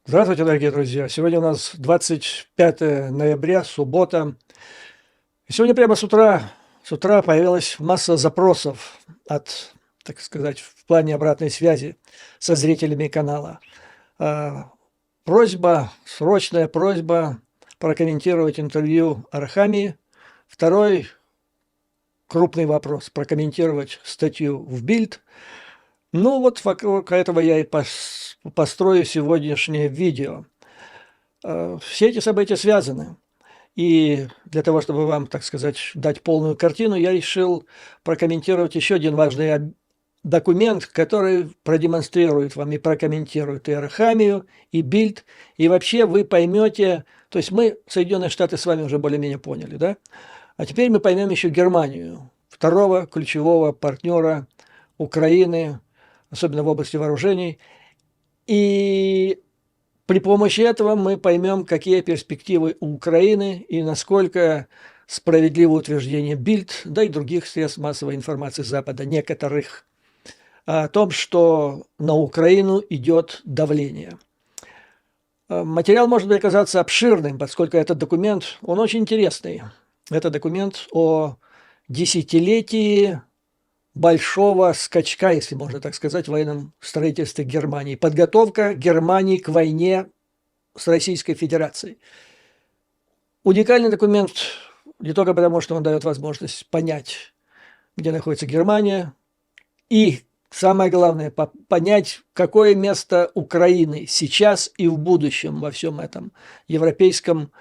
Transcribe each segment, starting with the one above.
Здравствуйте, дорогие друзья! Сегодня у нас 25 ноября, суббота. И сегодня прямо с утра появилась масса запросов от, так сказать, в плане обратной связи со зрителями канала. А, срочная просьба прокомментировать интервью Арахамии. Второй крупный вопрос – прокомментировать статью в Бильд. Ну вот вокруг этого я и построю сегодняшнее видео. Все эти события связаны. И для того, чтобы вам, так сказать, дать полную картину, я решил прокомментировать еще один важный документ, который продемонстрирует вам и прокомментирует и Арахамию, и Бильд, и вообще вы поймете, то есть мы, Соединенные Штаты, с вами уже более-менее поняли, да? А теперь мы поймем еще Германию, второго ключевого партнера Украины, особенно в области вооружений. И при помощи этого мы поймем, какие перспективы у Украины и насколько справедливо утверждение Бильд, да и других средств массовой информации Запада, некоторых, о том, что на Украину идет давление. Материал может оказаться обширным, поскольку этот документ, он очень интересный. Это документ о десятилетии большого скачка, если можно так сказать, в военном строительстве Германии. Подготовка Германии к войне с Российской Федерацией. Уникальный документ не только потому, что он дает возможность понять, где находится Германия, и самое главное, понять, какое место Украины сейчас и в будущем во всем этом европейском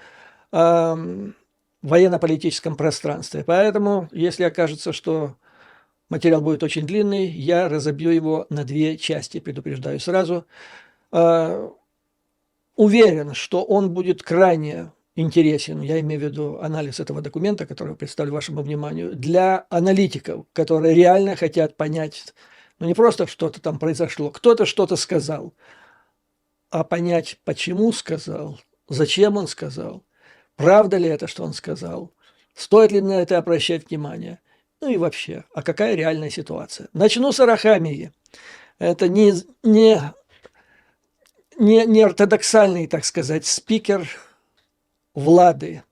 военно-политическом пространстве. Поэтому, если окажется, что материал будет очень длинный, я разобью его на две части, предупреждаю сразу. Уверен, что он будет крайне интересен, я имею в виду анализ этого документа, который я представлю вашему вниманию, для аналитиков, которые реально хотят понять, ну не просто что-то там произошло, кто-то что-то сказал, а понять, почему сказал, зачем он сказал, правда ли это, что он сказал, стоит ли на это обращать внимание, ну и вообще, а какая реальная ситуация. Начну с Арахамии. Это не ортодоксальный, так сказать, спикер Влады,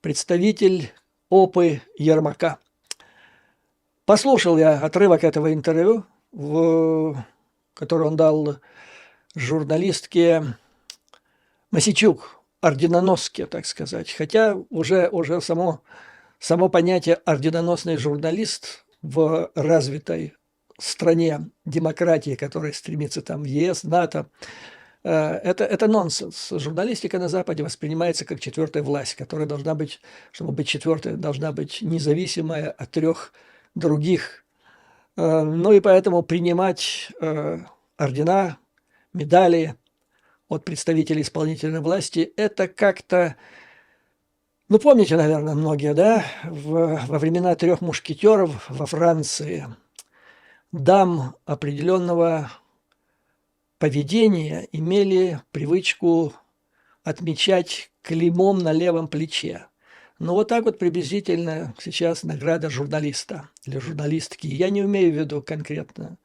представитель ОПы Ермака. Послушал я отрывок этого интервью, который он дал журналистке Масичук, орденоноске, так сказать. Хотя уже само понятие орденоносный журналист в развитой стране демократии, которая стремится там в ЕС, НАТО, это нонсенс. Журналистика на Западе воспринимается как четвертая власть, которая должна быть, чтобы быть четвертой, должна быть независимая от трех других. Ну и поэтому принимать ордена, медали от представителей исполнительной власти – это как-то… Ну, помните, наверное, многие, да, во времена трех мушкетеров во Франции дам определенного поведения имели привычку отмечать клеймом на левом плече. Ну, вот так вот приблизительно сейчас награда журналиста или журналистки. Я не имею в виду конкретно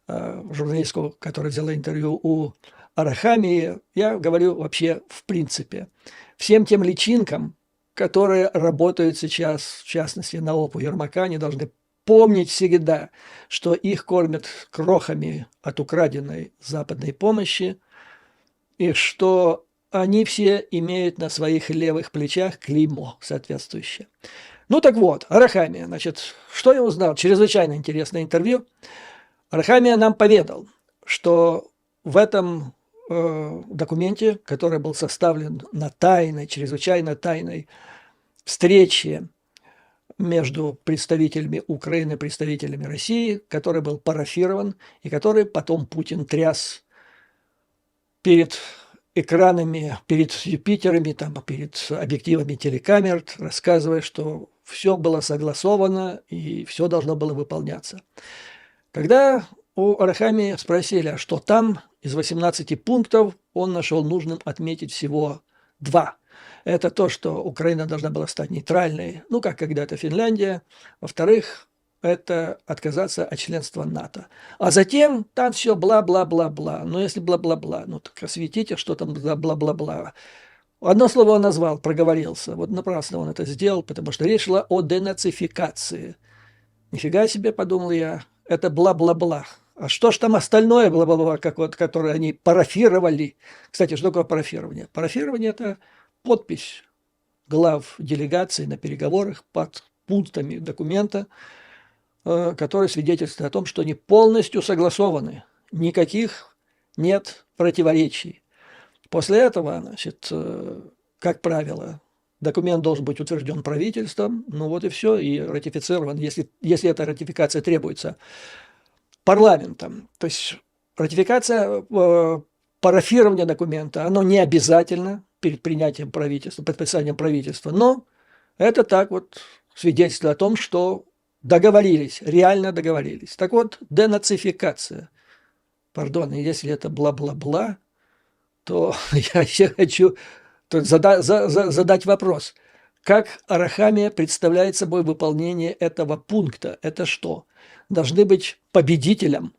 журналистку, которая взяла интервью у Арахамии. Я говорю вообще в принципе. Всем тем личинкам, которые работают сейчас, в частности, на ОПУ Ермака, они должны помнить всегда, что их кормят крохами от украденной западной помощи, и что они все имеют на своих левых плечах клеймо соответствующее. Ну так вот, Арахамия, значит, что я узнал? Чрезвычайно интересное интервью. Арахамия нам поведал, что в этом документе, который был составлен на тайной, чрезвычайно тайной встрече между представителями Украины и представителями России, который был парафирован и который потом Путин тряс перед экранами, перед Юпитерами, там, перед объективами телекамер, рассказывая, что все было согласовано и все должно было выполняться. Когда у Арахамии спросили, а что там, из 18 пунктов он нашел нужным отметить всего 2. Это то, что Украина должна была стать нейтральной, ну, как когда-то Финляндия. Во-вторых, это отказаться от членства НАТО. А затем там все бла-бла-бла-бла. Но если бла-бла-бла, ну так осветите, что там за бла-бла-бла. Одно слово он назвал, проговорился. Вот напрасно он это сделал, потому что речь шла о денацификации. Нифига себе, подумал я, это бла-бла-бла. А что ж там остальное бла-бла-бла, как вот, которое они парафировали? Кстати, что такое парафирование? Парафирование – это подпись глав делегаций на переговорах под пунктами документа, которые свидетельствуют о том, что они полностью согласованы. Никаких нет противоречий. После этого, значит, как правило, документ должен быть утвержден правительством, ну вот и все, и ратифицирован, если эта ратификация требуется парламентом. То есть ратификация, парафирование документа, оно не обязательно перед принятием правительства, подписанием правительства, но это так вот свидетельствует о том, что договорились, реально договорились. Так вот, денацификация. Пардон, если это бла-бла-бла, то я еще хочу задать вопрос. Как Арахамия представляет собой выполнение этого пункта? Это что? Должны быть победителем,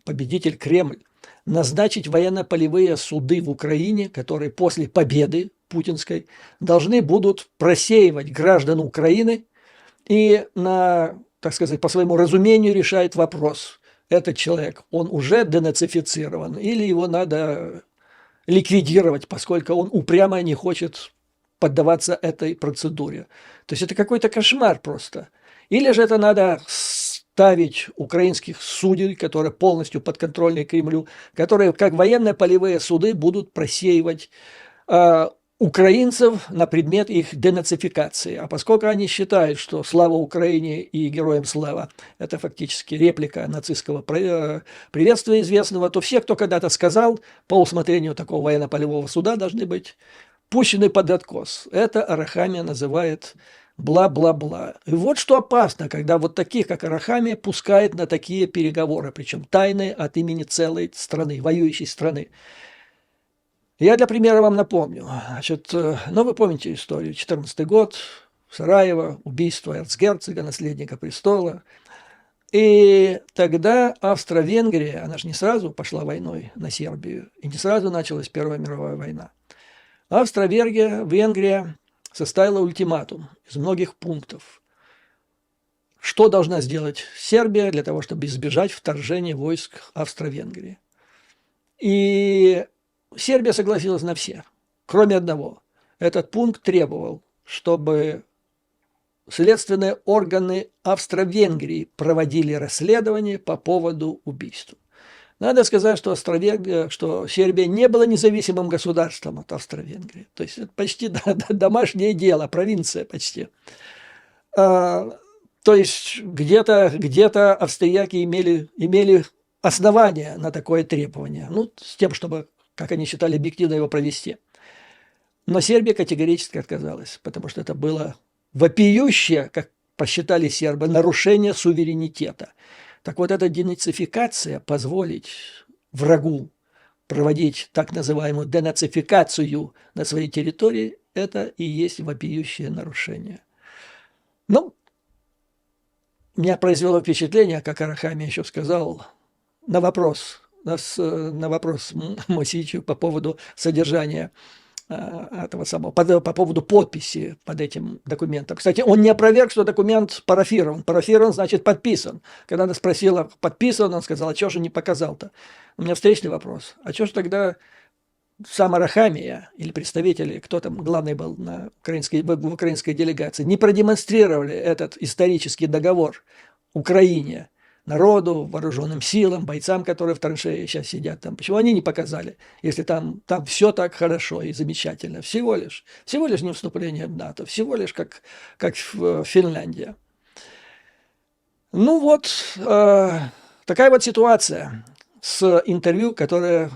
победитель Кремль, назначить военно-полевые суды в Украине, которые после победы путинской должны будут просеивать граждан Украины и так сказать, по своему разумению решает вопрос. Этот человек, он уже денацифицирован или его надо ликвидировать, поскольку он упрямо не хочет поддаваться этой процедуре. То есть это какой-то кошмар просто. Или же это надо ставить украинских судей, которые полностью подконтрольны Кремлю, которые как военно-полевые суды будут просеивать украинцев на предмет их денацификации. А поскольку они считают, что «Слава Украине» и «Героям слава» – это фактически реплика нацистского приветствия известного, то все, кто когда-то сказал, по усмотрению такого военно-полевого суда должны быть пущены под откос. Это Арахамия называет бла-бла-бла. И вот что опасно, когда вот таких, как Арахамия, пускает на такие переговоры, причем тайные от имени целой страны, воюющей страны. Я для примера вам напомню. Значит, ну, вы помните историю. 14 год, Сараево, убийство эрцгерцога, наследника престола. И тогда Австро-Венгрия, она же не сразу пошла войной на Сербию, и не сразу началась Первая мировая война. Австро-Венгрия составила ультиматум из многих пунктов. Что должна сделать Сербия для того, чтобы избежать вторжения войск Австро-Венгрии? И Сербия согласилась на все, кроме одного. Этот пункт требовал, чтобы следственные органы Австро-Венгрии проводили расследование по поводу убийства. Надо сказать, что Сербия не была независимым государством от Австро-Венгрии. То есть это почти домашнее дело, провинция почти. То есть где-то австрияки имели основания на такое требование. Ну, с тем, чтобы, как они считали, объективно его провести. Но Сербия категорически отказалась, потому что это было вопиющее, как посчитали сербы, нарушение суверенитета. Так вот, эта денацификация, позволить врагу проводить так называемую денацификацию на своей территории, это и есть вопиющее нарушение. Ну, меня произвело впечатление, как Арахамия еще сказал, на вопрос Мосичу по поводу содержания этого самого, по поводу подписи под этим документом. Кстати, он не опроверг, что документ парафирован. Парафирован значит подписан. Когда она спросила, подписан, он сказал, а чего же не показал-то? У меня встречный вопрос. А чего же тогда сам Арахамия или представители, кто там главный был в украинской делегации, не продемонстрировали этот исторический договор Украине, народу, вооруженным силам, бойцам, которые в траншее сейчас сидят там. Почему они не показали, если там все так хорошо и замечательно? Всего лишь не вступление в НАТО, всего лишь как в Финляндии. Ну вот, такая вот ситуация с интервью, которое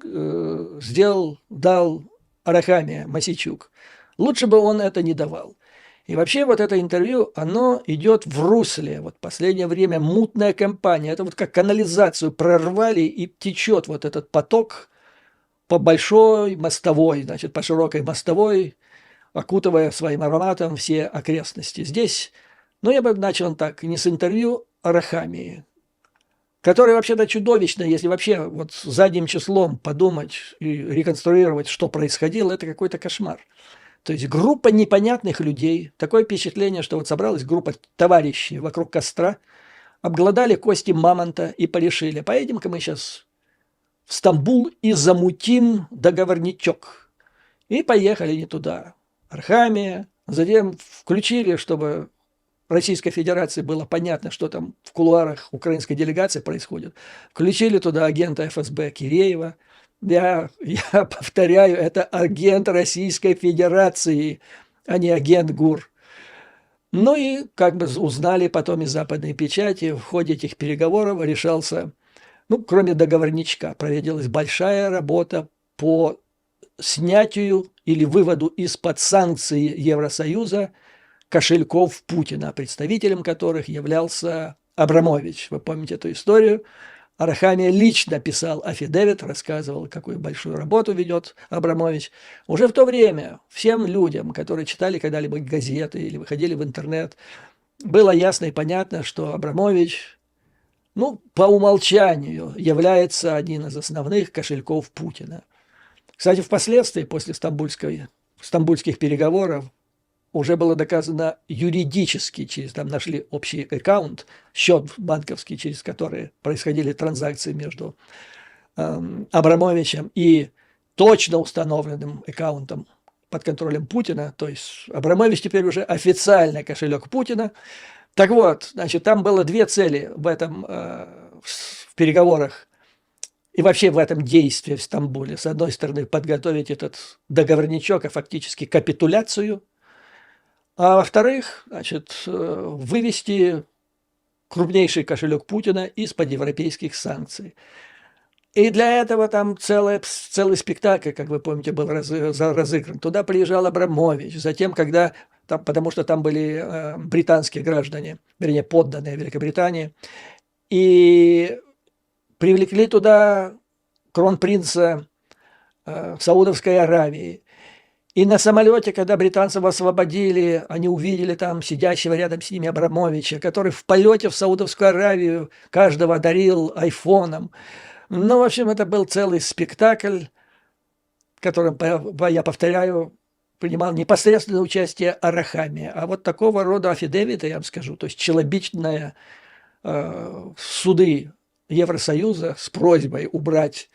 дал Арахамия Мосичук. Лучше бы он это не давал. И вообще вот это интервью, оно идет в русле. Вот в последнее время мутная кампания. Это вот как канализацию прорвали, и течет вот этот поток по большой мостовой, значит, по широкой мостовой, окутывая своим ароматом все окрестности. Здесь Но я бы начал так, не с интервью Арахамии, которое вообще-то чудовищно, если вообще вот задним числом подумать и реконструировать, что происходило, это какой-то кошмар. То есть группа непонятных людей, такое впечатление, что вот собралась группа товарищей вокруг костра, обглодали кости мамонта и порешили, поедем-ка мы сейчас в Стамбул и замутим договорничок. И поехали не туда. Архамия, затем включили, чтобы Российской Федерации было понятно, что там в кулуарах украинской делегации происходит. Включили туда агента ФСБ Киреева. Я повторяю, это агент Российской Федерации, а не агент ГУР. Ну и как бы узнали потом из западной печати, в ходе этих переговоров решался, ну, кроме договорничка, проводилась большая работа по снятию или выводу из-под санкций Евросоюза кошельков Путина, представителем которых являлся Абрамович. Вы помните эту историю? Арахамия лично писал аффидевит, рассказывал, какую большую работу ведет Абрамович. Уже в то время всем людям, которые читали когда-либо газеты или выходили в интернет, было ясно и понятно, что Абрамович, ну, по умолчанию является одним из основных кошельков Путина. Кстати, впоследствии, после стамбульских переговоров, уже было доказано юридически, там нашли общий аккаунт, счет банковский, через который происходили транзакции между Абрамовичем и точно установленным аккаунтом под контролем Путина. То есть Абрамович теперь уже официально кошелек Путина. Так вот, значит, там было две цели в этом в переговорах и вообще в этом действии в Стамбуле. С одной стороны, подготовить этот договорничок, а фактически капитуляцию. А во-вторых, значит, вывести крупнейший кошелек Путина из-под европейских санкций. И для этого там целый спектакль, как вы помните, был разыгран. Туда приезжал Абрамович. Затем, когда там, потому что там были британские граждане, вернее, подданные Великобритании, и привлекли туда кронпринца Саудовской Аравии. И на самолете, когда британцев освободили, они увидели там сидящего рядом с ними Абрамовича, который в полете в Саудовскую Аравию каждого одарил айфоном. Ну, в общем, это был целый спектакль, в котором, я повторяю, принимал непосредственное участие Арахамия. А вот такого рода аффидевиты, я вам скажу, то есть челобитные суды Евросоюза с просьбой убрать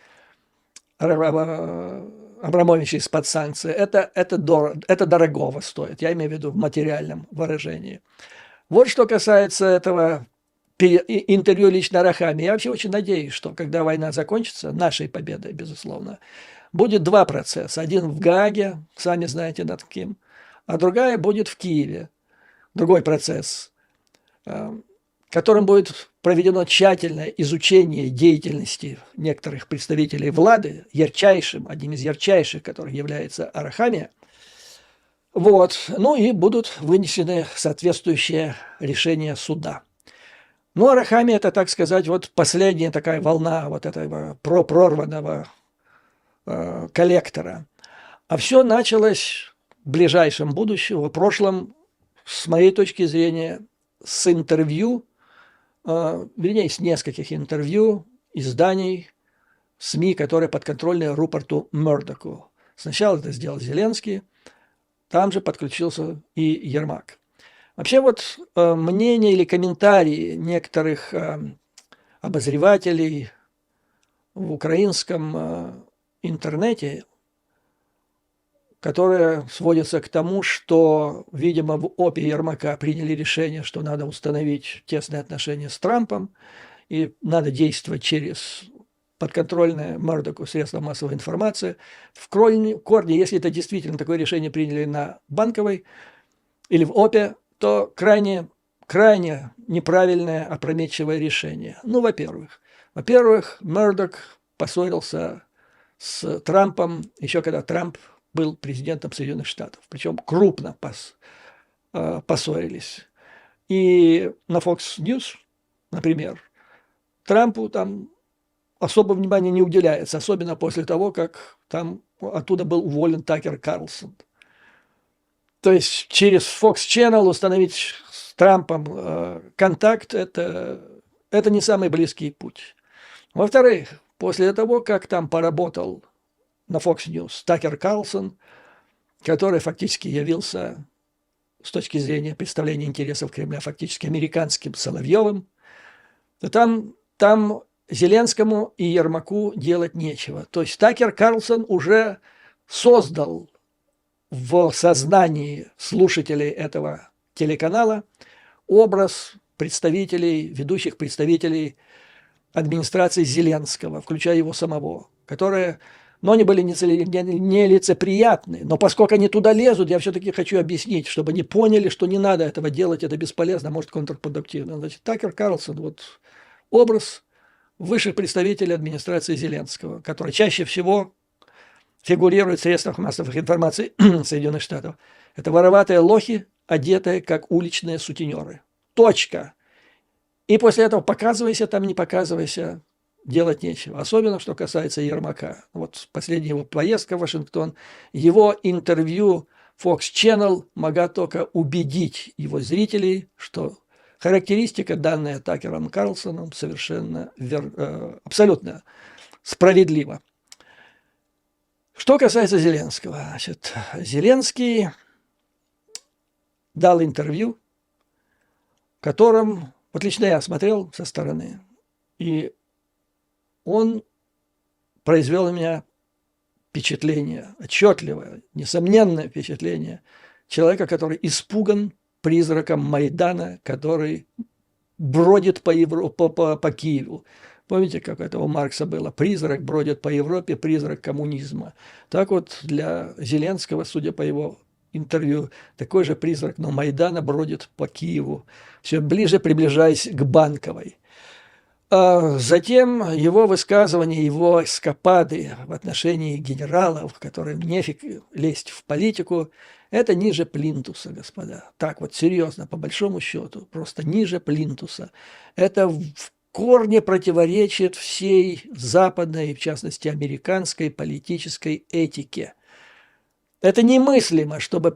Абрамовича из-под санкций, это дорогого стоит, я имею в виду в материальном выражении. Вот что касается этого интервью лично Арахамии. Я вообще очень надеюсь, что когда война закончится, нашей победой, безусловно, будет два процесса. Один в Гааге, сами знаете над кем, а другая будет в Киеве. Другой процесс, которым будет проведено тщательное изучение деятельности некоторых представителей влады, одним из ярчайших, которых является Арахамия. Вот. Ну и будут вынесены соответствующие решения суда. Ну, Арахамия – это, так сказать, вот последняя такая волна вот этого прорванного коллектора. А все началось в ближайшем будущем, в прошлом, с моей точки зрения, с интервью, вернее, с нескольких интервью изданий, СМИ, которые подконтрольны Руперту Мердоку. Сначала это сделал Зеленский, там же подключился и Ермак. Вообще вот мнения или комментарии некоторых обозревателей в украинском интернете, которые сводятся к тому, что, видимо, в ОПе Ермака приняли решение, что надо установить тесные отношения с Трампом и надо действовать через подконтрольное Мердоку средства массовой информации. В корне, если это действительно такое решение приняли на Банковой или в ОПе, то крайне неправильное, опрометчивое решение. Ну, во-первых, Мердок поссорился с Трампом, еще когда Трамп был президентом Соединенных Штатов. Причем крупно поссорились. И на Fox News, например, Трампу там особо внимания не уделяется, особенно после того, как там оттуда был уволен Такер Карлсон. То есть через Fox Channel установить Трампом контакт – это не самый близкий путь. Во-вторых, после того, как там поработал на Fox News Такер Карлсон, который фактически явился с точки зрения представления интересов Кремля фактически американским Соловьевым, то там Зеленскому и Ермаку делать нечего. То есть Такер Карлсон уже создал в сознании слушателей этого телеканала образ ведущих представителей администрации Зеленского, включая его самого, которые, они были нелицеприятны, но поскольку они туда лезут, я все-таки хочу объяснить, чтобы они поняли, что не надо этого делать, это бесполезно, может контрпродуктивно. Значит, Такер Карлсон, образ высших представителей администрации Зеленского, который чаще всего фигурирует в средствах массовой информации Соединенных Штатов. Это вороватые лохи, одетые как уличные сутенеры. Точка. И после этого показывайся там, не показывайся, делать нечего. Особенно, что касается Ермака. Последняя его поездка в Вашингтон, его интервью Fox Channel могла только убедить его зрителей, что характеристика, данная Такером Карлсоном, совершенно абсолютно справедлива. Что касается Зеленского, Зеленский дал интервью, в котором, лично я смотрел со стороны, и он произвел на меня впечатление, отчетливое, несомненное впечатление человека, который испуган призраком Майдана, который бродит по Киеву. Помните, как это у Маркса было? Призрак бродит по Европе, призрак коммунизма. Так для Зеленского, судя по его интервью, такой же призрак, но Майдана бродит по Киеву, все ближе приближаясь к Банковой. А затем его высказывания, его эскапады в отношении генералов, которым нефиг лезть в политику, это ниже плинтуса, господа. Так серьезно, по большому счету, просто ниже плинтуса. Это в корне противоречит всей западной, в частности, американской политической этике. Это немыслимо, чтобы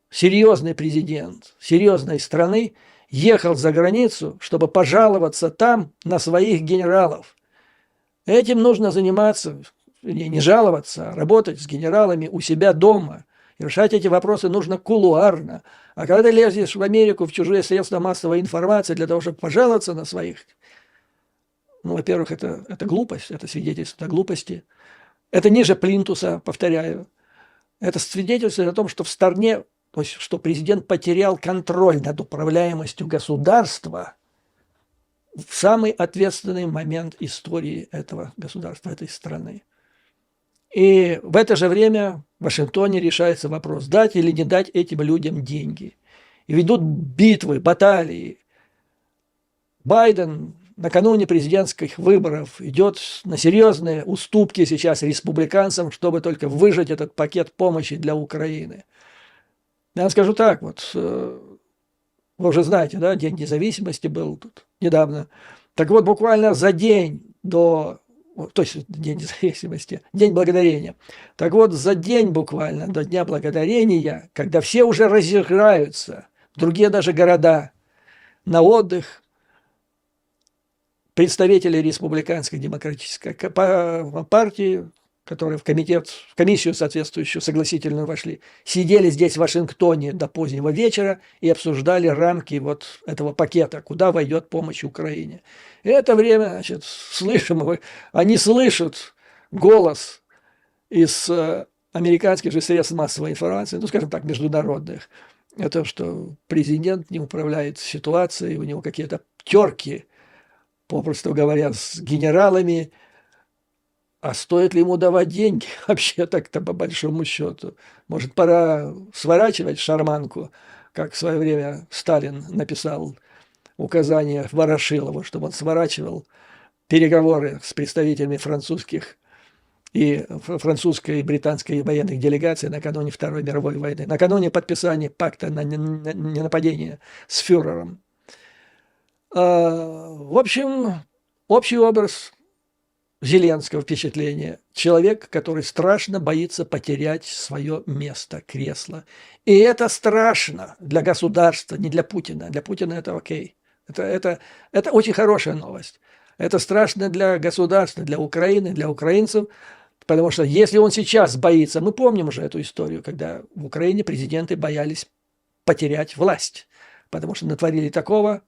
серьезный президент серьезной страны ехал за границу, чтобы пожаловаться там на своих генералов. Этим нужно заниматься, не жаловаться, а работать с генералами у себя дома. И решать эти вопросы нужно кулуарно. А когда ты лезешь в Америку, в чужие средства массовой информации для того, чтобы пожаловаться на своих, во-первых, это глупость, это свидетельство о глупости. Это ниже плинтуса, повторяю. Это свидетельствует о том, что в стране, то есть, что президент потерял контроль над управляемостью государства в самый ответственный момент истории этого государства, этой страны. И в это же время в Вашингтоне решается вопрос, дать или не дать этим людям деньги. И ведут битвы, баталии. Байден накануне президентских выборов идет на серьезные уступки сейчас республиканцам, чтобы только выжать этот пакет помощи для Украины. Я вам скажу так, вы уже знаете, да, День независимости был тут недавно. Так буквально за день до... То есть День независимости, День благодарения. Так за день буквально до Дня благодарения, когда все уже разъезжаются, другие даже города, на отдых, представители Республиканской демократической партии, которые в комиссию соответствующую согласительную вошли, сидели здесь в Вашингтоне до позднего вечера и обсуждали рамки этого пакета, куда войдет помощь Украине. И это время, они слышат голос из американских же средств массовой информации, скажем так, международных. Это что президент не управляет ситуацией, у него какие-то терки, попросту говоря, с генералами. А стоит ли ему давать деньги? Вообще так-то по большому счету. Может, пора сворачивать шарманку, как в свое время Сталин написал указание Ворошилову, чтобы он сворачивал переговоры с представителями французской и британской военных делегаций накануне Второй мировой войны, накануне подписания пакта на ненападение с фюрером. В общем, общий образ Зеленского впечатление. Человек, который страшно боится потерять свое место, кресло. И это страшно для государства, не для Путина. Для Путина это окей. Это очень хорошая новость. Это страшно для государства, для Украины, для украинцев, потому что если он сейчас боится, мы помним уже эту историю, когда в Украине президенты боялись потерять власть, потому что натворили такого,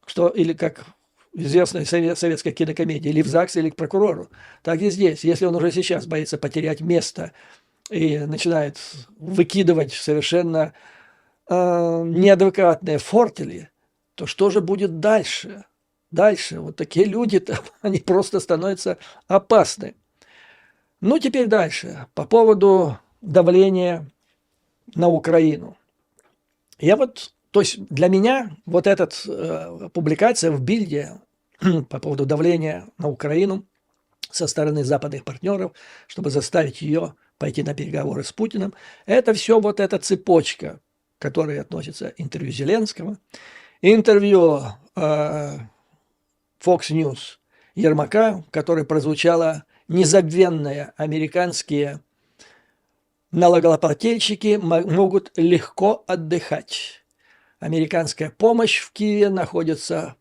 что или как известная советская кинокомедия, или в ЗАГС, или к прокурору. Так и здесь. Если он уже сейчас боится потерять место и начинает выкидывать совершенно неадекватные фортели, то что же будет дальше? Дальше вот такие люди-то, они просто становятся опасны. Ну, теперь дальше. По поводу давления на Украину. То есть для меня вот эта публикация в Бильде по поводу давления на Украину со стороны западных партнеров, чтобы заставить ее пойти на переговоры с Путиным, это все вот эта цепочка, к которой относится интервью Зеленского, интервью Fox News Ермака, в которой прозвучало незабвенное: американские налогоплательщики могут легко отдыхать. Американская помощь в Киеве находится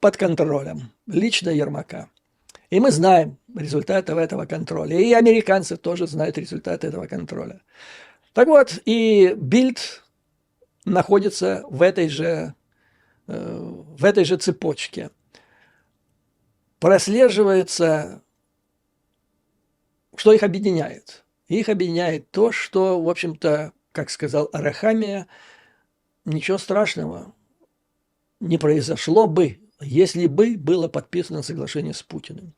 под контролем лично Ермака. И мы знаем результаты этого контроля. И американцы тоже знают результаты этого контроля. Так вот, и Бильд находится в этой же цепочке. Прослеживается, что их объединяет. Их объединяет то, что, в общем-то, как сказал Арахамия, ничего страшного не произошло бы, если бы было подписано соглашение с Путиным.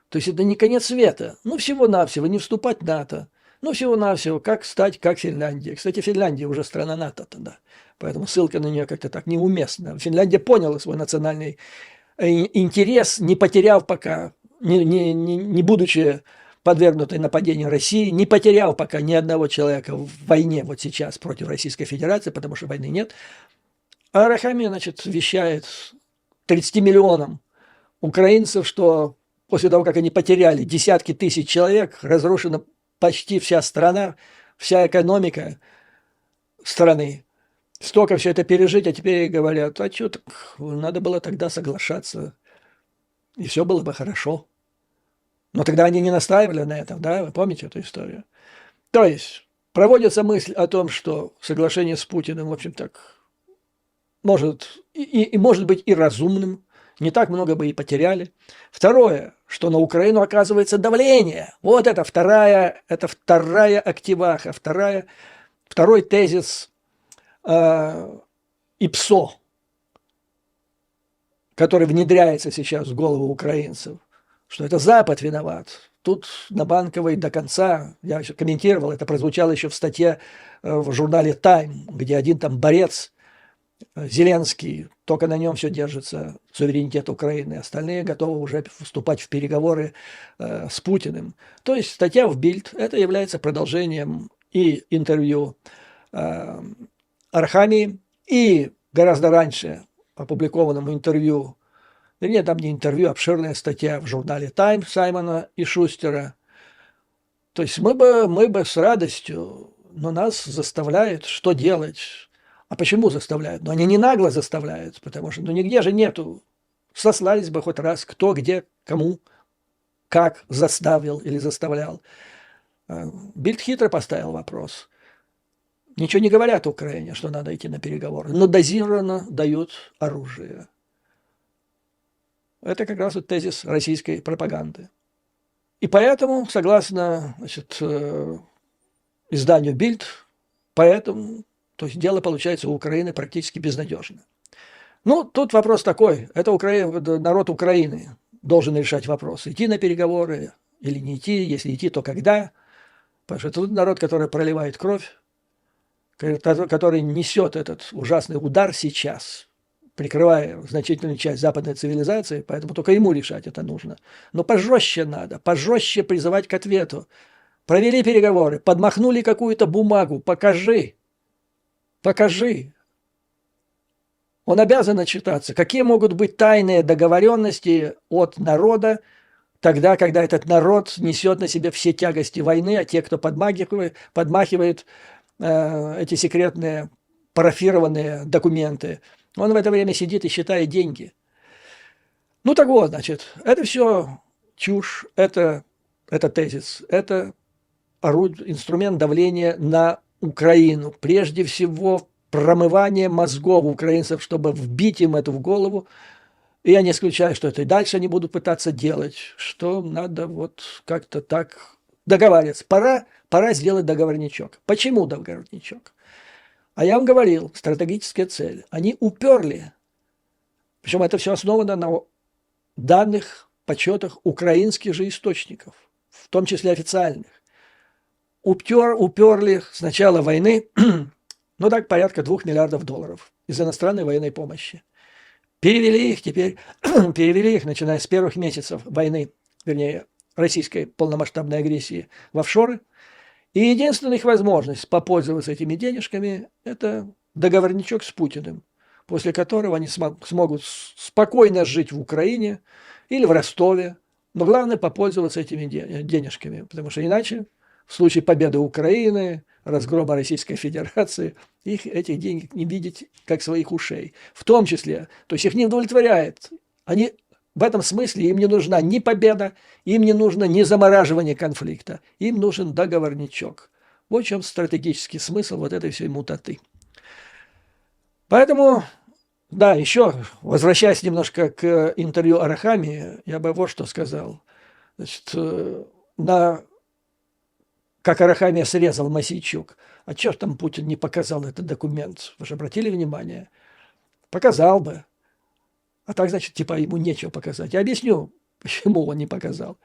То есть это не конец света. Ну, всего-навсего, не вступать в НАТО. Ну, всего-навсего, как стать, как Финляндия. Кстати, Финляндия уже страна НАТО тогда. Поэтому ссылка на нее как-то так неуместна. Финляндия поняла свой национальный интерес, не потеряв пока, не будучи подвергнутой нападению России, не потеряв пока ни одного человека в войне вот сейчас против Российской Федерации, потому что войны нет. А Арахамия, значит, вещает 30 миллионам украинцев, что после того, как они потеряли десятки тысяч человек, разрушена почти вся страна, вся экономика страны. Столько все это пережить, а теперь говорят: а что, так надо было тогда соглашаться, и все было бы хорошо. Но тогда они не настаивали на этом, да, вы помните эту историю? То есть проводится мысль о том, что соглашение с Путиным, в общем, так может быть и разумным, не так много бы и потеряли. Второе, что на Украину оказывается давление. Вот это вторая активаха, второй тезис ИПСО, который внедряется сейчас в голову украинцев, что это Запад виноват. Тут на Банковой до конца, я еще комментировал, это прозвучало еще в статье в журнале «Тайм», где один там борец, Зеленский, только на нем все держится, суверенитет Украины, остальные готовы уже вступать в переговоры с Путиным. То есть статья в Бильд, это является продолжением и интервью Арахамии, и гораздо раньше опубликованному интервью, вернее, там не интервью, а обширная статья в журнале «Тайм» Саймона и Шустера. То есть мы бы с радостью, но нас заставляют что делать? А почему заставляют? Но они не нагло заставляют, потому что нигде же нету. Сослались бы хоть раз, кто, где, кому, как заставил или заставлял. Бильд хитро поставил вопрос. Ничего не говорят Украине, что надо идти на переговоры, но дозированно дают оружие. Это как раз вот тезис российской пропаганды. И поэтому, согласно изданию Бильд, то есть дело получается у Украины практически безнадежно. Ну, тут вопрос такой, это народ Украины должен решать вопрос, идти на переговоры или не идти, если идти, то когда. Потому что тут народ, который проливает кровь, который несет этот ужасный удар сейчас, прикрывая значительную часть западной цивилизации, поэтому только ему решать это нужно. Но пожестче надо, пожестче призывать к ответу. Провели переговоры, подмахнули какую-то бумагу, покажи. Он обязан отчитаться. Какие могут быть тайные договоренности от народа тогда, когда этот народ несет на себе все тягости войны, а те, кто подмахивает эти секретные парафированные документы, он в это время сидит и считает деньги. Ну так вот, значит, это все чушь, это тезис, это инструмент давления на Украину. Прежде всего, промывание мозгов украинцев, чтобы вбить им это в голову. И я не исключаю, что это и дальше они будут пытаться делать, что надо вот как-то так договариваться. Пора сделать договорничок. Почему договорничок? А я вам говорил, стратегическая цель. Они уперли, причем это все основано на данных, подсчетах украинских же источников, в том числе официальных. Уперли с начала войны, ну так, порядка $2 миллиардов из иностранной военной помощи. Перевели их, начиная с первых месяцев войны, вернее, российской полномасштабной агрессии в офшоры. И единственная их возможность попользоваться этими денежками – это договорничок с Путиным, после которого они смогут спокойно жить в Украине или в Ростове, но главное попользоваться этими денежками, потому что иначе в случае победы Украины, разгрома Российской Федерации, этих денег не видеть как своих ушей. В том числе, то есть их не удовлетворяет. Они в этом смысле им не нужна ни победа, им не нужно ни замораживание конфликта, им нужен договорничок. Вот в чем стратегический смысл вот этой всей мутаты. Поэтому, да, еще возвращаясь немножко к интервью Арахамии, я бы вот что сказал. Значит, как Арахамия срезал Мосейчук. А чё ж там Путин не показал этот документ? Вы же обратили внимание? Показал бы. А так, значит, типа ему нечего показать. Я объясню, почему он не показал.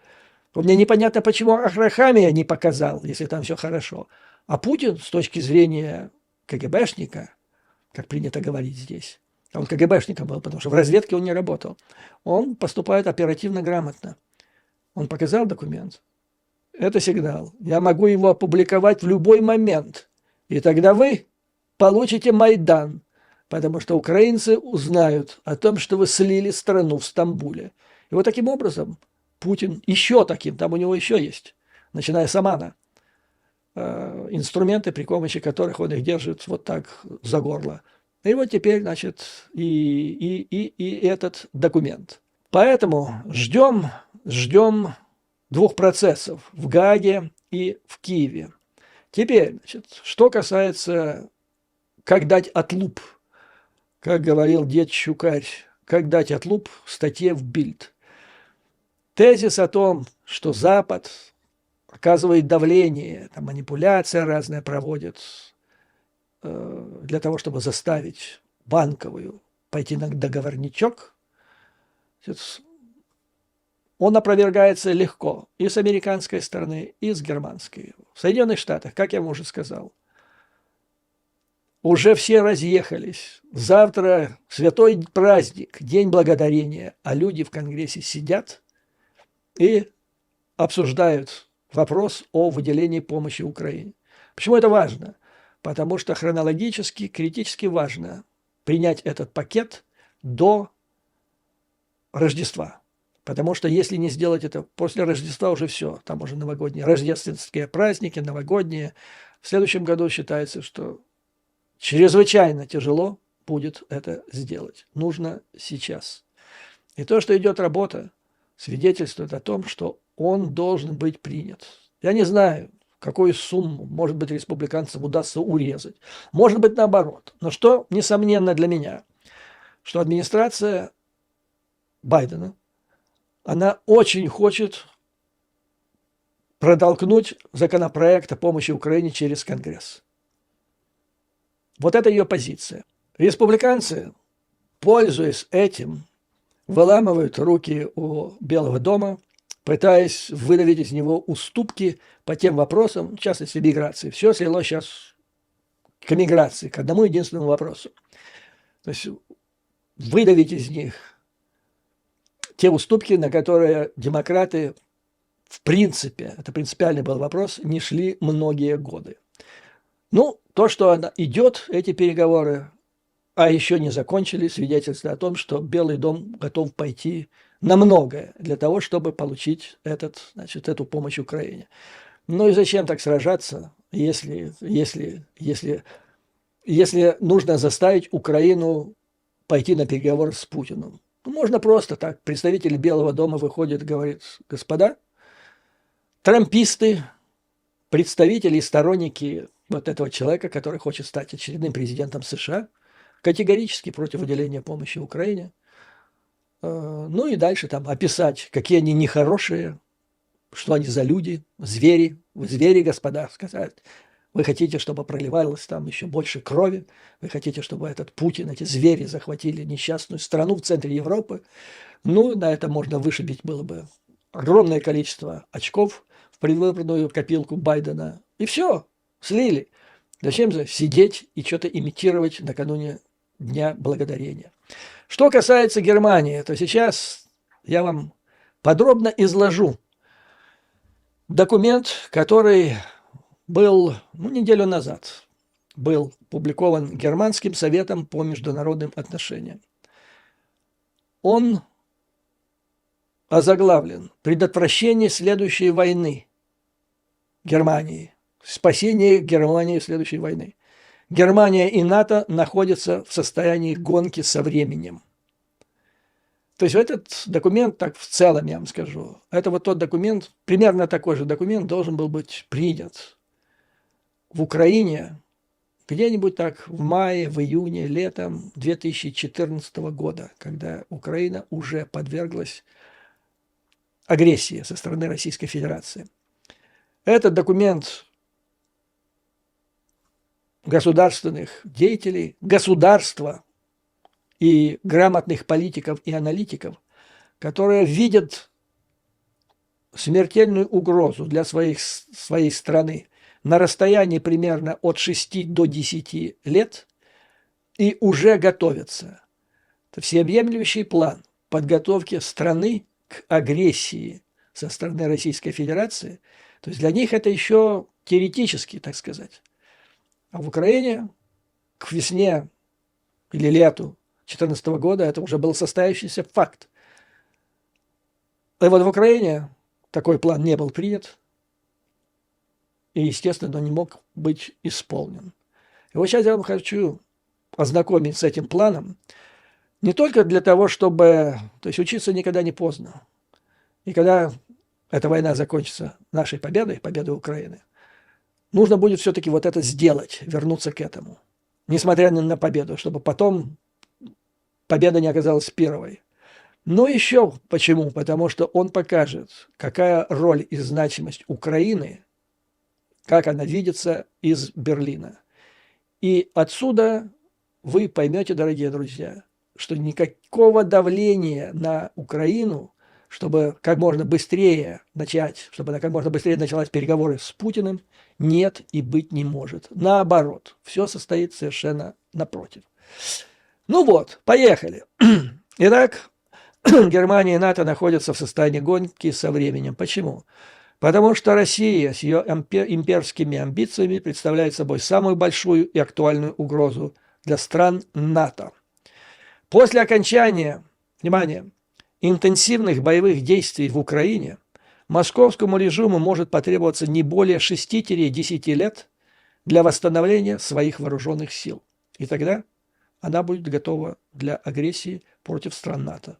Мне непонятно, почему Арахамия не показал, если там все хорошо. А Путин, с точки зрения КГБшника, как принято говорить здесь, а он КГБшником был, потому что в разведке он не работал, он поступает оперативно грамотно. Он показал документ. Это сигнал. Я могу его опубликовать в любой момент. И тогда вы получите Майдан, потому что украинцы узнают о том, что вы слили страну в Стамбуле. И вот таким образом Путин еще таким, там у него еще есть, начиная с Омана, инструменты, при помощи которых он их держит вот так за горло. И вот теперь, значит, и этот документ. Поэтому ждем 2 процессов в Гааге и в Киеве. Теперь, значит, что касается «как дать отлуп», как говорил дед Щукарь, «как дать отлуп» в статье в Бильд. Тезис о том, что Запад оказывает давление, там манипуляция разная проводит для того, чтобы заставить Банковую пойти на договорничок, он опровергается легко и с американской стороны, и с германской. В Соединенных Штатах, как я вам уже сказал, уже все разъехались. Завтра святой праздник, День Благодарения, а люди в Конгрессе сидят и обсуждают вопрос о выделении помощи Украине. Почему это важно? Потому что хронологически, критически важно принять этот пакет до Рождества. Потому что если не сделать это после Рождества, уже все, там уже новогодние, рождественские праздники, новогодние. В следующем году считается, что чрезвычайно тяжело будет это сделать. Нужно сейчас. И то, что идет работа, свидетельствует о том, что он должен быть принят. Я не знаю, какую сумму, может быть, республиканцам удастся урезать. Может быть, наоборот. Но что, несомненно для меня, что администрация Байдена, она очень хочет протолкнуть законопроект о помощи Украине через Конгресс. Вот это ее позиция. Республиканцы, пользуясь этим, выламывают руки у Белого дома, пытаясь выдавить из него уступки по тем вопросам, в частности, миграции. Все слилось сейчас к миграции, к одному единственному вопросу. То есть выдавить из них те уступки, на которые демократы, в принципе, это принципиальный был вопрос, не шли многие годы. Ну, то, что идет, эти переговоры, а еще не закончились, свидетельствует о том, что Белый дом готов пойти на многое для того, чтобы получить эту помощь Украине. Ну и зачем так сражаться, если нужно заставить Украину пойти на переговоры с Путиным? Ну, можно просто так. Представитель Белого дома выходит и говорит: господа, трамписты, представители и сторонники вот этого человека, который хочет стать очередным президентом США, категорически против уделения помощи Украине. Ну и дальше там описать, какие они нехорошие, что они за люди, звери. Вы звери, господа, сказать. Вы хотите, чтобы проливалось там еще больше крови? Вы хотите, чтобы этот Путин, эти звери захватили несчастную страну в центре Европы? Ну, на это можно вышибить было бы огромное количество очков в предвыборную копилку Байдена. И все, слили. Зачем же сидеть и что-то имитировать накануне Дня Благодарения? Что касается Германии, то сейчас я вам подробно изложу документ, который был неделю назад, был опубликован Германским советом по международным отношениям. Он озаглавлен «Предотвращение следующей войны Германии. Спасение Германии следующей войны». Германия и НАТО находятся в состоянии гонки со временем. То есть этот документ, так в целом я вам скажу, это вот тот документ, примерно такой же документ должен был быть принят в Украине где-нибудь так в мае, в июне, летом 2014 года, когда Украина уже подверглась агрессии со стороны Российской Федерации. Этот документ государственных деятелей, государства и грамотных политиков и аналитиков, которые видят смертельную угрозу для своей страны на расстоянии примерно от 6 до 10 лет и уже готовятся. Это всеобъемлющий план подготовки страны к агрессии со стороны Российской Федерации. То есть для них это еще теоретически, так сказать. А в Украине к весне или лету 2014 года это уже был состоящийся факт. И вот в Украине такой план не был принят. И, естественно, он не мог быть исполнен. И вот сейчас я вам хочу ознакомить с этим планом не только для того, чтобы... То есть учиться никогда не поздно. И когда эта война закончится нашей победой, победой Украины, нужно будет все-таки вот это сделать, вернуться к этому. Несмотря на победу, чтобы потом победа не оказалась первой. Но еще почему? Потому что он покажет, какая роль и значимость Украины, как она видится из Берлина. И отсюда вы поймете, дорогие друзья, что никакого давления на Украину, чтобы как можно быстрее начать, чтобы она как можно быстрее началась переговоры с Путиным, нет и быть не может. Наоборот, все состоит совершенно напротив. Ну вот, поехали. Итак, Германия и НАТО находятся в состоянии гонки со временем. Почему? Потому что Россия с ее имперскими амбициями представляет собой самую большую и актуальную угрозу для стран НАТО. После окончания, внимание, интенсивных боевых действий в Украине московскому режиму может потребоваться не более 6-10 лет для восстановления своих вооруженных сил. И тогда она будет готова для агрессии против стран НАТО.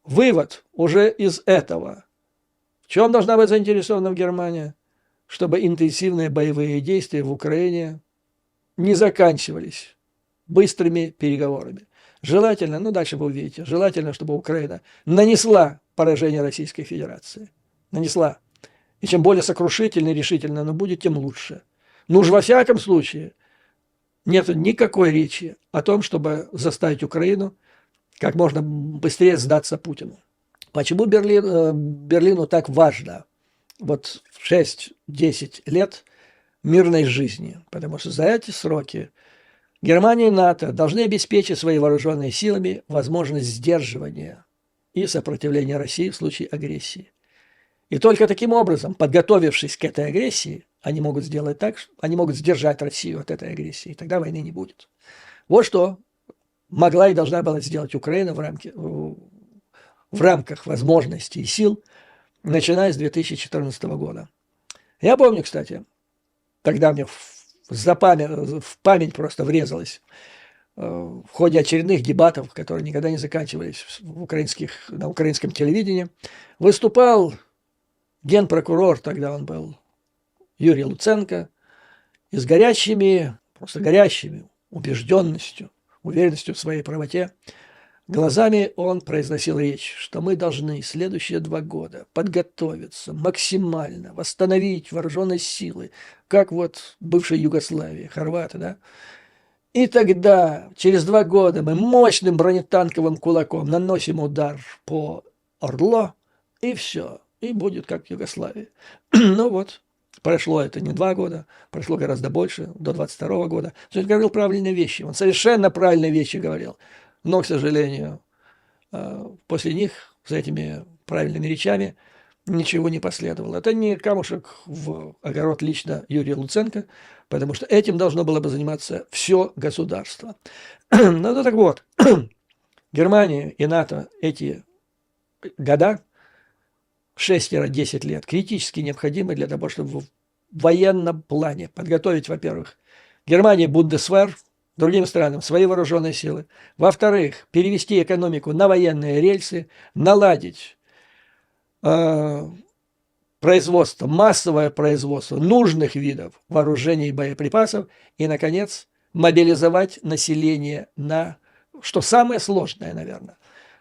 Вывод уже из этого. В чем должна быть заинтересована Германия? Чтобы интенсивные боевые действия в Украине не заканчивались быстрыми переговорами. Желательно, дальше вы увидите, желательно, чтобы Украина нанесла поражение Российской Федерации. Нанесла. И чем более сокрушительно и решительно оно будет, тем лучше. Но уж во всяком случае нет никакой речи о том, чтобы заставить Украину как можно быстрее сдаться Путину. Почему Берлину так важно вот 6-10 лет мирной жизни? Потому что за эти сроки Германия и НАТО должны обеспечить своими вооруженными силами возможность сдерживания и сопротивления России в случае агрессии. И только таким образом, подготовившись к этой агрессии, они могут сделать так, что они могут сдержать Россию от этой агрессии, и тогда войны не будет. Вот что могла и должна была сделать Украина в рамках возможностей и сил, начиная с 2014 года. Я помню, кстати, тогда мне в память просто врезалось в ходе очередных дебатов, которые никогда не заканчивались на украинском телевидении, выступал генпрокурор, тогда он был Юрий Луценко, и с просто горящими убежденностью, уверенностью в своей правоте, глазами он произносил речь, что мы должны следующие 2 года подготовиться максимально, восстановить вооруженные силы, как вот бывшей Югославии, хорваты, да? И тогда, через 2 года, мы мощным бронетанковым кулаком наносим удар по Орло, и все, и будет как в Югославии. Ну вот, прошло это не 2 года, прошло гораздо больше, до 22 года. То есть говорил правильные вещи, он совершенно правильные вещи говорил. Но, к сожалению, после них, за этими правильными речами, ничего не последовало. Это не камушек в огород лично Юрия Луценко, потому что этим должно было бы заниматься все государство. Ну, так вот, Германия и НАТО эти года, 6-10 лет, критически необходимы для того, чтобы в военном плане подготовить, во-первых, Германии Бундесвер, другим странам свои вооруженные силы, во-вторых, перевести экономику на военные рельсы, наладить производство, массовое производство нужных видов вооружений и боеприпасов и, наконец, мобилизовать население на, что самое сложное, наверное,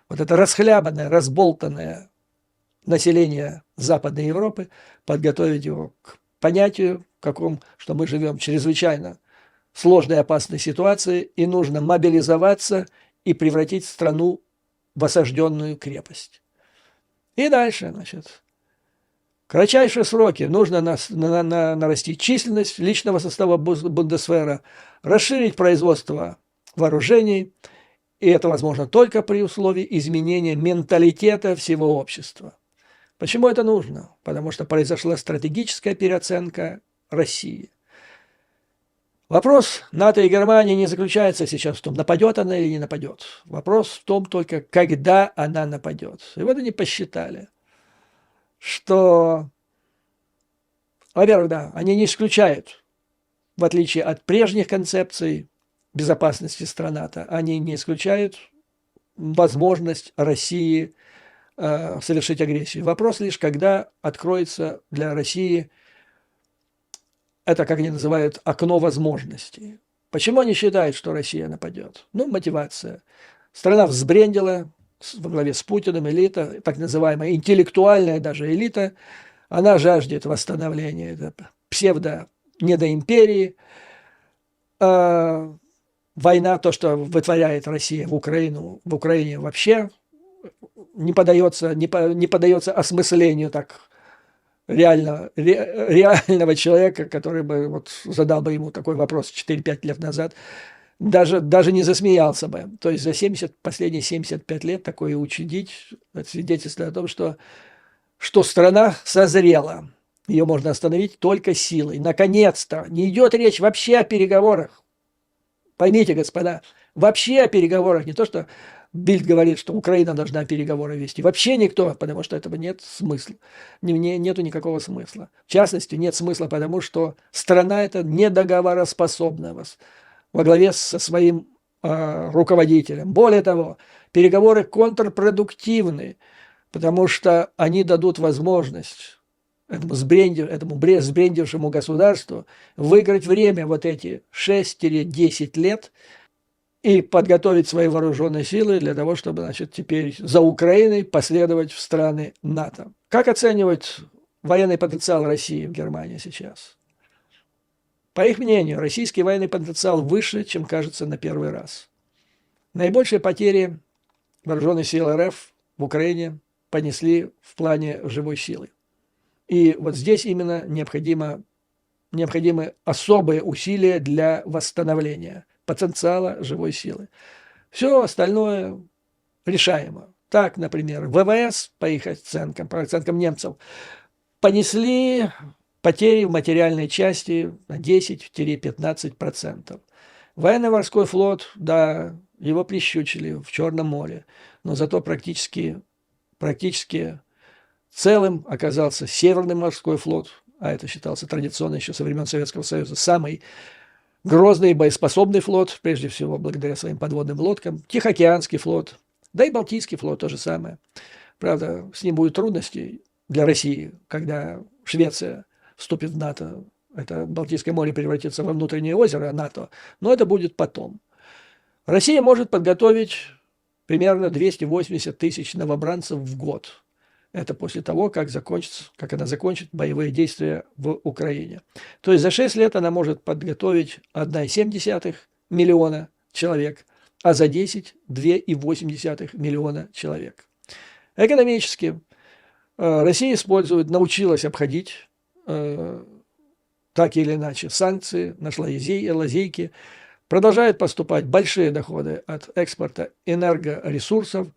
вот это расхлябанное, разболтанное население Западной Европы, подготовить его к понятию, что мы живем в чрезвычайно сложной и опасной ситуации, и нужно мобилизоваться и превратить страну в осажденную крепость. И дальше, значит, в кратчайшие сроки нужно нарастить численность личного состава Бундесвера, расширить производство вооружений, и это возможно только при условии изменения менталитета всего общества. Почему это нужно? Потому что произошла стратегическая переоценка России. Вопрос НАТО и Германии не заключается сейчас в том, нападет она или не нападет. Вопрос в том только, когда она нападет. И вот они посчитали, что, во-первых, да, они не исключают, в отличие от прежних концепций безопасности стран НАТО, они не исключают возможность России совершить агрессию. Вопрос лишь, когда откроется для России это, как они называют, окно возможностей. Почему они считают, что Россия нападет? Ну, мотивация. Страна взбрендила во главе с Путиным, элита, так называемая интеллектуальная даже элита, она жаждет восстановления псевдо-недоимперии. Война, то, что вытворяет Россия в Украине вообще не поддается осмыслению так реального человека, который бы вот задал бы ему такой вопрос 4-5 лет назад, даже не засмеялся бы. То есть за последние 75 лет такое учудить, это свидетельствует о том, что страна созрела. Ее можно остановить только силой. Наконец-то. Не идет речь вообще о переговорах. Поймите, господа, вообще о переговорах. Не то, что Бильд говорит, что Украина должна переговоры вести. Вообще никто, потому что этого нет смысла. Нету никакого смысла. В частности, нет смысла, потому что страна эта недоговороспособна во главе со своим руководителем. Более того, переговоры контрпродуктивны, потому что они дадут возможность этому сбрендившему государству выиграть время вот эти 6-10 лет и подготовить свои вооруженные силы для того, чтобы, значит, теперь за Украиной последовать в страны НАТО. Как оценивать военный потенциал России в Германии сейчас? По их мнению, российский военный потенциал выше, чем кажется на первый раз. Наибольшие потери вооруженных сил РФ в Украине понесли в плане живой силы. И вот здесь именно необходимы особые усилия для восстановления потенциала живой силы. Все остальное решаемо. Так, например, ВВС, по их оценкам, по оценкам немцев, понесли потери в материальной части на 10-15%. Военно-морской флот, да, его прищучили в Черном море, но зато практически практически целым оказался Северный морской флот, а это считался традиционно еще со времен Советского Союза, самый грозный и боеспособный флот, прежде всего благодаря своим подводным лодкам, Тихоокеанский флот, да и Балтийский флот то же самое. Правда, с ним будут трудности для России, когда Швеция вступит в НАТО. Это Балтийское море превратится во внутреннее озеро НАТО, но это будет потом. Россия может подготовить примерно 280 тысяч новобранцев в год. Это после того, как она закончит боевые действия в Украине. То есть за 6 лет она может подготовить 1,7 миллиона человек, а за 10 – 2,8 миллиона человек. Экономически Россия научилась обходить так или иначе санкции, нашла лазейки, продолжают поступать большие доходы от экспорта энергоресурсов.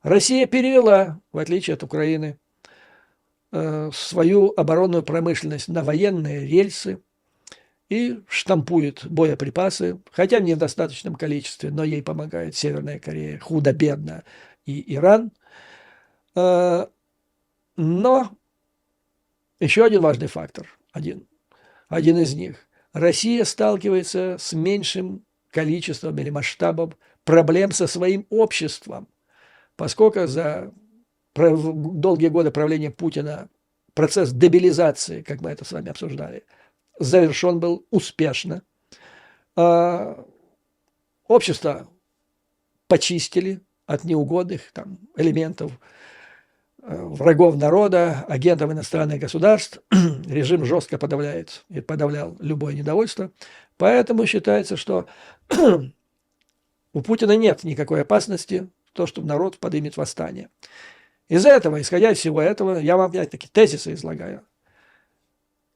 Россия перевела, в отличие от Украины, свою оборонную промышленность на военные рельсы и штампует боеприпасы, хотя в недостаточном количестве, но ей помогает Северная Корея, худо-бедно, и Иран. Но еще один важный фактор, один из них. Россия сталкивается с меньшим количеством или масштабом проблем со своим обществом, поскольку за долгие годы правления Путина процесс дебилизации, как мы это с вами обсуждали, завершен был успешно. Общество почистили от неугодных элементов, врагов народа, агентов иностранных государств. Режим жестко подавлял любое недовольство. Поэтому считается, что у Путина нет никакой опасности, чтобы народ поднимет восстание. Из-за этого, исходя из всего этого, я вам опять-таки тезисы излагаю.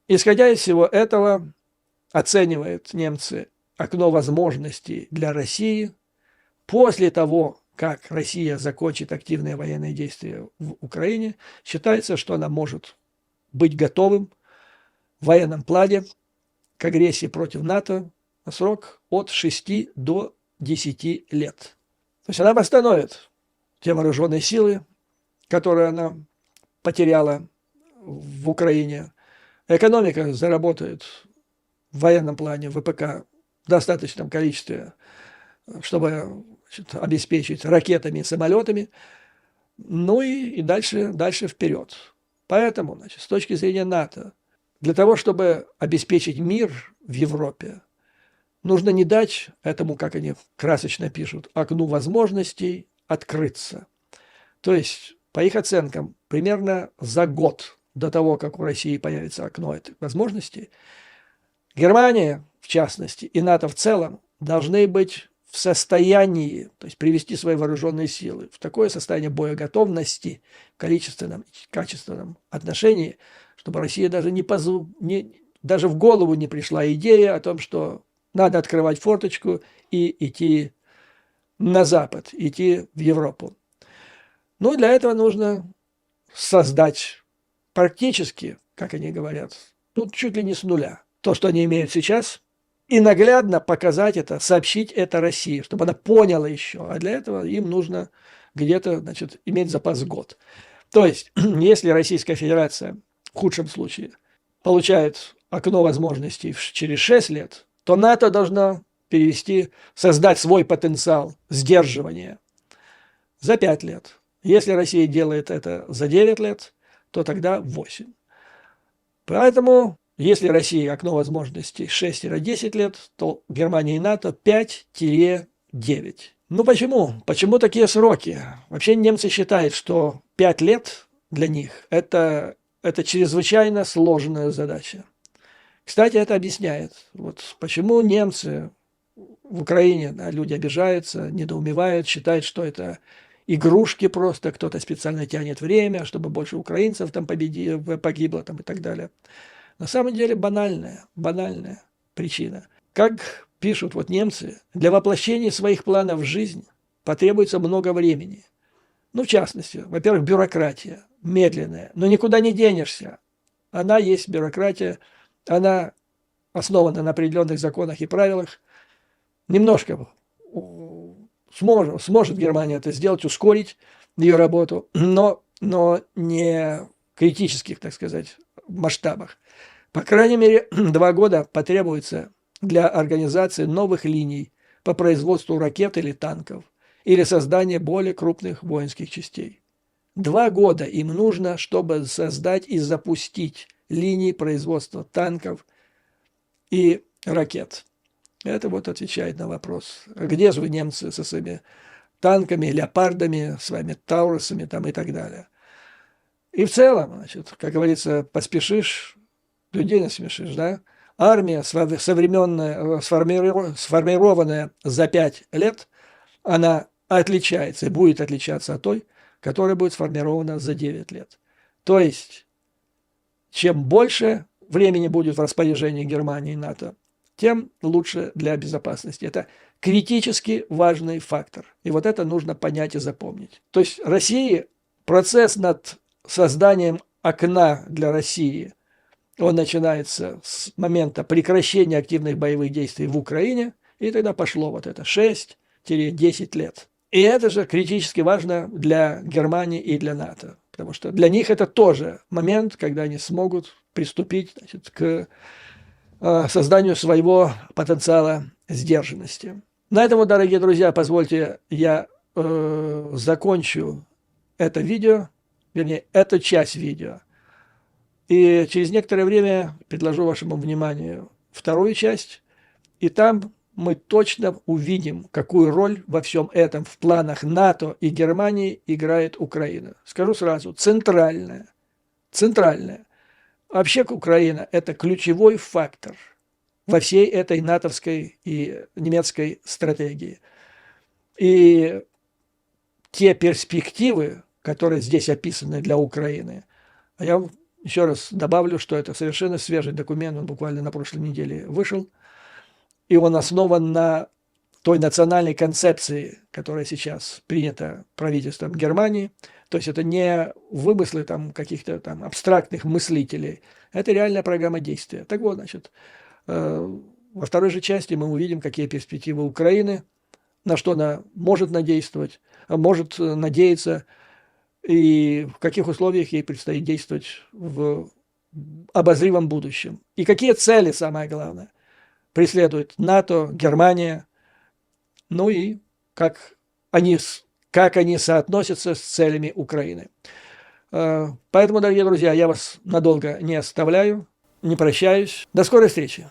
Исходя из всего этого, оценивают немцы окно возможностей для России после того, как Россия закончит активные военные действия в Украине. Считается, что она может быть готовым в военном плане к агрессии против НАТО на срок от 6 до 10 лет. То есть она восстановит те вооруженные силы, которые она потеряла в Украине. Экономика заработает в военном плане ВПК в достаточном количестве, чтобы обеспечить ракетами и самолетами, ну и дальше вперед. Поэтому, с точки зрения НАТО, для того, чтобы обеспечить мир в Европе, нужно не дать этому, как они красочно пишут, окну возможностей открыться. То есть, по их оценкам, примерно за год до того, как у России появится окно этих возможностей, Германия, в частности, и НАТО в целом, должны быть в состоянии, то есть привести свои вооруженные силы в такое состояние боеготовности в количественном и качественном отношении, чтобы Россия даже даже в голову не пришла идея о том, что надо открывать форточку и идти на Запад, идти в Европу. Ну, для этого нужно создать практически, как они говорят, тут чуть ли не с нуля, то, что они имеют сейчас, и наглядно показать это, сообщить это России, чтобы она поняла еще. А для этого им нужно где-то, иметь запас год. То есть, если Российская Федерация в худшем случае получает окно возможностей через 6 лет, то НАТО должна создать свой потенциал сдерживания за 5 лет. Если Россия делает это за 9 лет, то тогда 8. Поэтому, если Россия окно возможностей 6-10 лет, то Германия и НАТО 5-9. Ну почему? Почему такие сроки? Вообще немцы считают, что 5 лет для них это чрезвычайно сложная задача. Кстати, это объясняет, почему немцы в Украине, люди обижаются, недоумевают, считают, что это игрушки просто, кто-то специально тянет время, чтобы больше украинцев погибло и так далее. На самом деле банальная причина. Как пишут немцы, для воплощения своих планов в жизнь потребуется много времени. В частности, во-первых, бюрократия медленная, но никуда не денешься. Она есть бюрократия, она основана на определенных законах и правилах. Немножко сможет Германия это сделать, ускорить ее работу, но но не критических, так сказать, масштабах. По крайней мере, 2 года потребуется для организации новых линий по производству ракет или танков, или создания более крупных воинских частей. 2 года им нужно, чтобы создать и запустить линии производства танков и ракет. Это вот отвечает на вопрос, где же вы, немцы, со своими танками, леопардами, с вами таурусами там и так далее. И в целом, значит, как говорится, поспешишь, людей насмешишь, да? Армия современная, сформированная за 5 лет, она отличается и будет отличаться от той, которая будет сформирована за 9 лет. То есть, чем больше времени будет в распоряжении Германии и НАТО, тем лучше для безопасности. Это критически важный фактор. И вот это нужно понять и запомнить. То есть России процесс над созданием окна для России, он начинается с момента прекращения активных боевых действий в Украине, и тогда пошло вот это 6-10 лет. И это же критически важно для Германии и для НАТО, потому что для них это тоже момент, когда они смогут приступить, значит, к созданию своего потенциала сдержанности. На этом, дорогие друзья, позвольте я закончу это видео, вернее, эту часть видео. И через некоторое время предложу вашему вниманию вторую часть, и там мы точно увидим, какую роль во всем этом в планах НАТО и Германии играет Украина. Скажу сразу, центральная. Центральная. Вообще Украина – это ключевой фактор во всей этой натовской и немецкой стратегии. И те перспективы, которые здесь описаны для Украины, а я еще раз добавлю, что это совершенно свежий документ, он буквально на прошлой неделе вышел, и он основан на той национальной концепции, которая сейчас принята правительством Германии. То есть это не вымыслы там каких-то там абстрактных мыслителей, это реальная программа действия. Так вот, значит, во второй же части мы увидим, какие перспективы Украины, на что она может надеяться, и в каких условиях ей предстоит действовать в обозримом будущем. И какие цели, самое главное, преследует НАТО, Германия, ну и как они соотносятся с целями Украины. Поэтому, дорогие друзья, я вас надолго не оставляю, не прощаюсь. До скорой встречи!